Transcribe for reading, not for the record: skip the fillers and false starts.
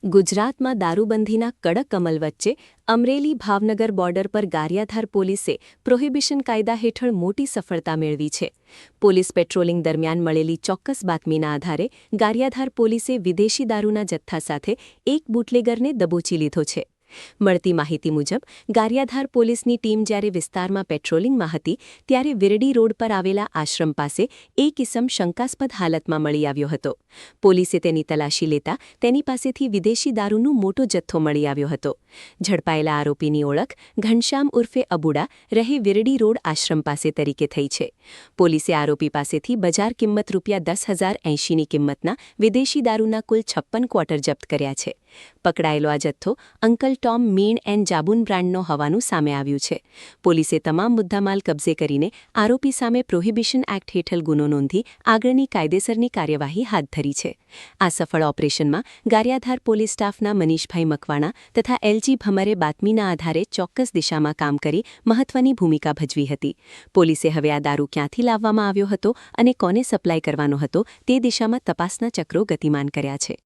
ગુજરાતમાં દારૂબંધીના કડક અમલ વચ્ચે અમરેલી ભાવનગર બોર્ડર પર ગારિયાધાર પોલીસે પ્રોહિબિશન કાયદા હેઠળ મોટી સફળતા મેળવી છે. પોલીસ પેટ્રોલિંગ દરમિયાન મળેલી ચોક્કસ બાતમીના આધારે ગારિયાધાર પોલીસે વિદેશી દારૂના જથ્થા સાથે એક બુટલેગરને દબોચી લીધો છે. મળતી માહિતી મુજબ ગારિયાધાર પોલીસની ટીમ જ્યારે વિસ્તારમાં પેટ્રોલિંગમાં હતી ત્યારે વિરડી રોડ પર આવેલા આશ્રમ પાસે એક ઇસમ શંકાસ્પદ હાલતમાં મળી આવ્યો હતો. પોલીસે તેની તલાશી લેતા તેની પાસેથી વિદેશી દારૂનો મોટો જથ્થો મળી આવ્યો હતો. ઝડપાયેલા આરોપીની ઓળખ ઘનશ્યામ ઉર્ફે અબુડા રહે વિરડી રોડ આશ્રમ પાસે તરીકે થઈ છે. પોલીસે આરોપી પાસેથી બજાર કિંમત ₹10,080ની કિંમતના વિદેશી દારૂના કુલ 56 ક્વાર્ટર જપ્ત કર્યા છે. પકડાયેલો આ જથ્થો અંકલ ટોમ મીણ એન્ડ જાબુન બ્રાન્ડનો હોવાનું સામે આવ્યું છે. પોલીસે તમામ મુદ્દામાલ કબજે કરીને આરોપી સામે પ્રોહિબિશન એક્ટ હેઠળ ગુનો નોંધી આગળની કાયદેસરની કાર્યવાહી હાથ ધરી છે. આ સફળ ઓપરેશનમાં ગારિયાધાર પોલીસ સ્ટાફના મનીષભાઈ મકવાણા તથા એલજી ભમરે બાતમીના આધારે ચોક્કસ દિશામાં કામ કરી મહત્વની ભૂમિકા ભજવી હતી. પોલીસે હવે આ દારૂ ક્યાંથી લાવવામાં આવ્યો હતો અને કોને સપ્લાય કરવાનો હતો તે દિશામાં તપાસના ચક્રો ગતિમાન કર્યા છે.